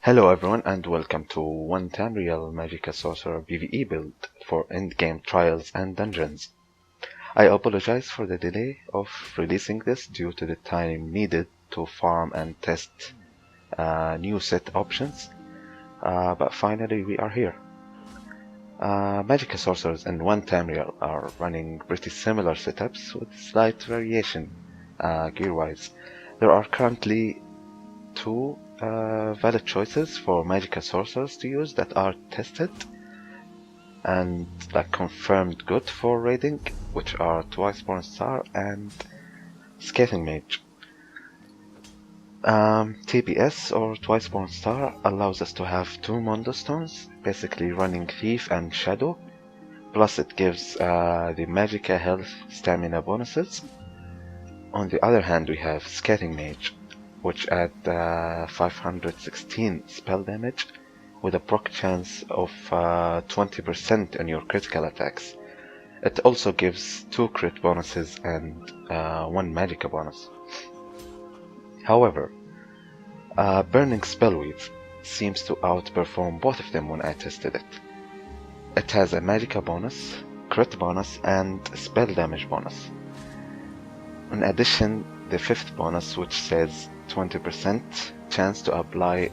Hello everyone and welcome to one Tamriel Magicka Sorcerer PVE build for Endgame trials and dungeons. I apologize for the delay of releasing this due to the time needed to farm and test new set options, but finally we are here. Magicka Sorcerers and one Tamriel are running pretty similar setups with slight variation gear-wise. There are currently two valid choices for Magicka Sorcerers to use that are tested and confirmed good for raiding, which are Twice Born Star and Scathing Mage. TBS or Twice Born Star allows us to have two mundus stones, basically running Thief and Shadow, plus it gives the Magicka health stamina bonuses. On the other hand, we have Scathing Mage, which add 516 spell damage with a proc chance of 20% on your critical attacks. It also gives 2 crit bonuses and 1 Magicka bonus. However, Burning Spellweave seems to outperform both of them when I tested it. It has a Magicka bonus, crit bonus, and spell damage bonus. In addition, the 5th bonus, which says 20% chance to apply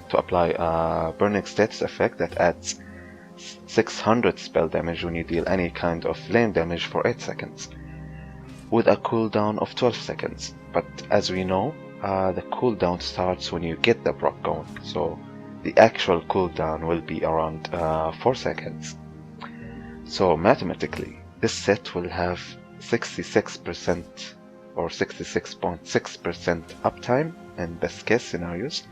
a burning status effect that adds 600 spell damage when you deal any kind of flame damage for 8 seconds, with a cooldown of 12 seconds. But as we know, the cooldown starts when you get the proc going, so the actual cooldown will be around 4 seconds. So mathematically, this set will have 66% or 66.6% uptime in best case scenarios,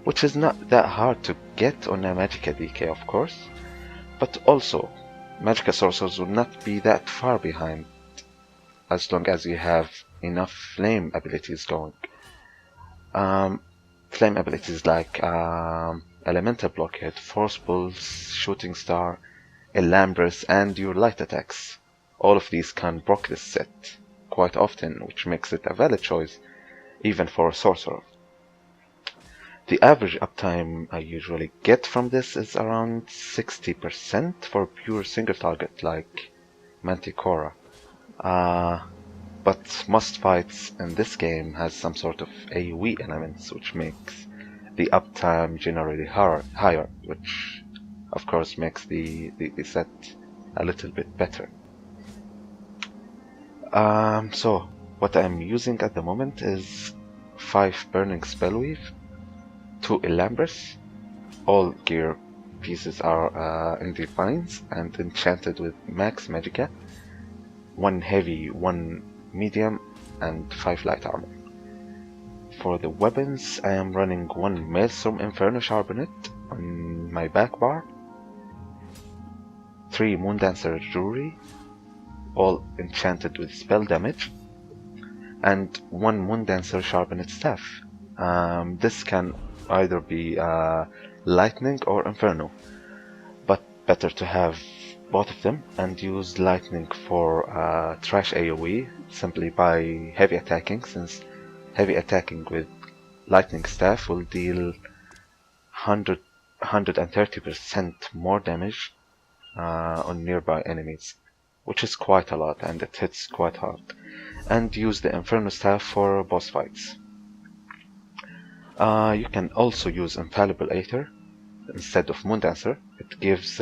which is not that hard to get on a Magicka DK, of course, but also Magicka Sorcerers will not be that far behind as long as you have enough flame abilities going. Flame abilities like Elemental Blockade, Force Pulse, Shooting Star, Elambris, and your light attacks. All of these can proc this set quite often, which makes it a valid choice even for a sorcerer. The average uptime I usually get from this is around 60% for pure single target like Manticora. But most fights in this game has some sort of AoE elements, which makes the uptime generally higher, which of course makes the set a little bit better. So what I'm using at the moment is 5 Burning Spellweave, 2 Elambris. All gear pieces are in Divines and enchanted with Max Magicka, 1 heavy, 1 medium, and 5 light armor. For the weapons, I am running 1 Maelstrom Inferno Sharpenet on my back bar, 3 Moondancer Jewelry, all enchanted with spell damage, and 1 Moondancer Sharpenet Staff. This can either be Lightning or Inferno, but better to have both of them and use Lightning for trash AoE simply by heavy attacking, since heavy attacking with Lightning Staff will deal 130% more damage on nearby enemies, which is quite a lot and it hits quite hard, and use the Inferno Staff for boss fights. You can also use Infallible Aether instead of Moondancer. It gives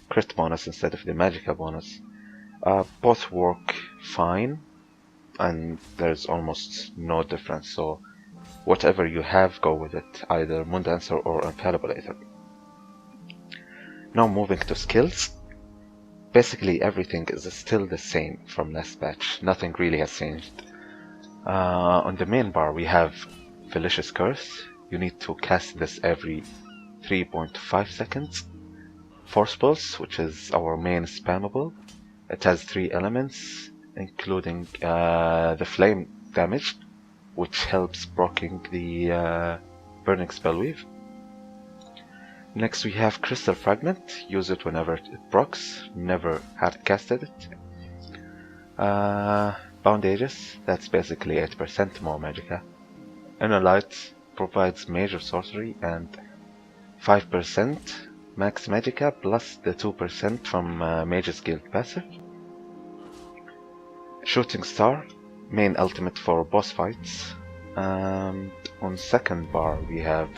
crit bonus instead of the Magicka bonus. Both work fine and there's almost no difference, so whatever you have, go with it, either Moondancer or Infallible Aether. Now moving to skills. Basically everything is still the same from last patch, nothing really has changed. On the main bar we have Felicious Curse. You need to cast this every 3.5 seconds. Force Pulse, which is our main spammable. It has 3 elements, including the flame damage, which helps proccing the Burning Spellweave. Next we have Crystal Fragment. Use it whenever it procs, never hard casted it. Bound Aegis, that's basically 8% more Magicka. Inner Light provides major sorcery and 5% max Magicka plus the 2% from Mage's Guild passive. Shooting Star, main ultimate for boss fights. And on second bar we have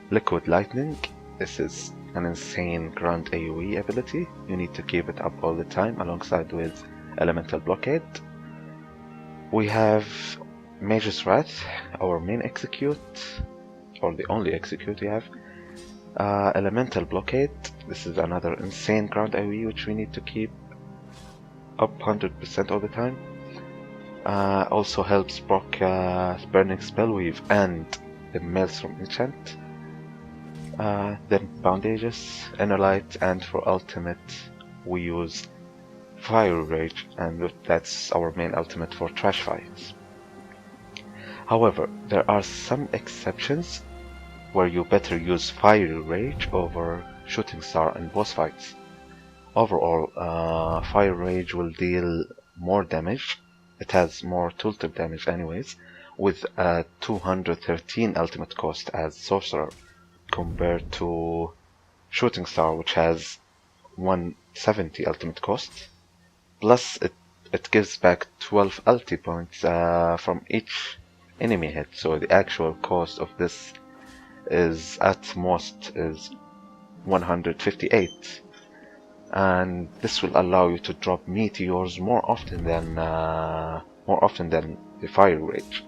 Liquid Lightning. This is an insane ground AoE ability. You need to keep it up all the time alongside with Elemental Blockade. We have Mage's Wrath, our main execute, or the only execute we have. Elemental Blockade, this is another insane ground AoE which we need to keep up 100% all the time. Also helps proc Burning Spellweave and the Maelstrom enchant. Then Bandages, Inner Light, and for ultimate we use Fire Rage, and that's our main ultimate for trash fights. However, there are some exceptions where you better use Fire Rage over Shooting Star in boss fights. Overall, Fire Rage will deal more damage. It has more tooltip damage anyways, with a 213 ultimate cost as Sorcerer, compared to Shooting Star, which has 170 ultimate cost. Plus, it gives back 12 ulti points from each enemy hit, so the actual cost of this is at most is 158, and this will allow you to drop meteors more often than the Fire Rage.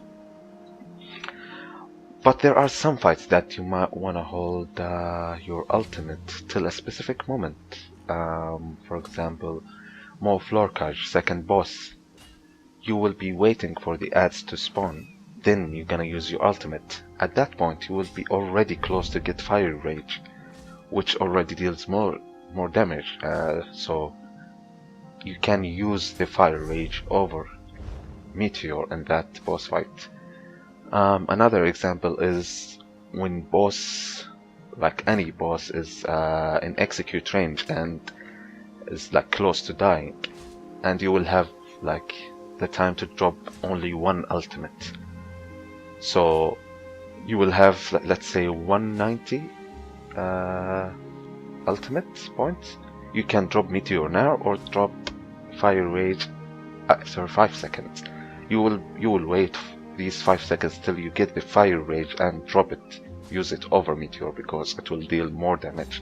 But there are some fights that you might want to hold your ultimate till a specific moment. For example, Maw Florkage, second boss. You will be waiting for the ads to spawn. Then you're gonna use your ultimate. At that point, you will be already close to get Fire Rage, which already deals more damage. So you can use the Fire Rage over Meteor in that boss fight. Another example is when boss, like any boss, is in execute range and is like close to dying, and you will have like the time to drop only one ultimate. So you will have, let's say, 190 ultimate points. You can drop Meteor now or drop Fire Rage after 5 seconds. You will wait these 5 seconds till you get the Fire Rage and drop it. Use it over Meteor because it will deal more damage.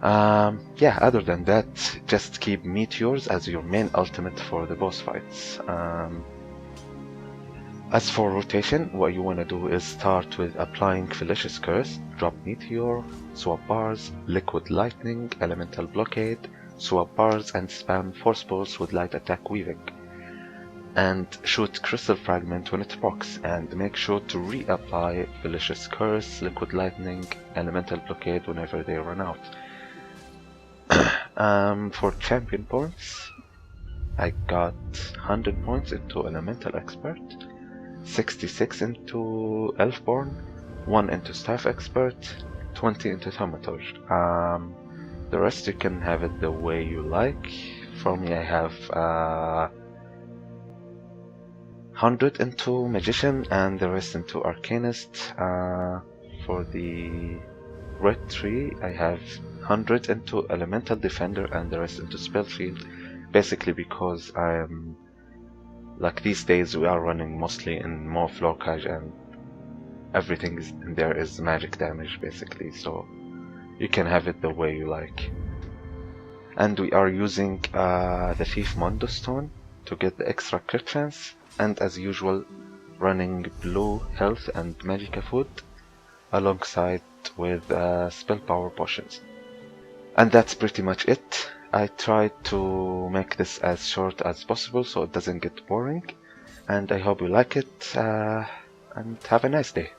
Yeah, other than that, just keep Meteors as your main ultimate for the boss fights. As for rotation, what you want to do is start with applying Felicious Curse, drop Meteor, swap bars, Liquid Lightning, Elemental Blockade, swap bars, and spam Force Pulse with Light Attack Weaving. And shoot Crystal Fragment when it procs, and make sure to reapply Felicious Curse, Liquid Lightning, Elemental Blockade whenever they run out. For champion points, I got 100 points into Elemental Expert, 66 into Elfborn, 1 into Staff Expert, 20 into Thaumaturge. The rest you can have it the way you like. For me, I have 100 into Magician and the rest into Arcanist. For the red tree, I have 100 into Elemental Defender and the rest into Spell Shield. Basically because I'm like these days we are running mostly in Maw Florkage and everything in there is magic damage basically, so you can have it the way you like. And we are using the Thief Mundus Stone to get the extra crit chance, and as usual running blue health and Magicka food alongside with spell power potions. And that's pretty much it. I tried to make this as short as possible so it doesn't get boring, and I hope you like it, and have a nice day.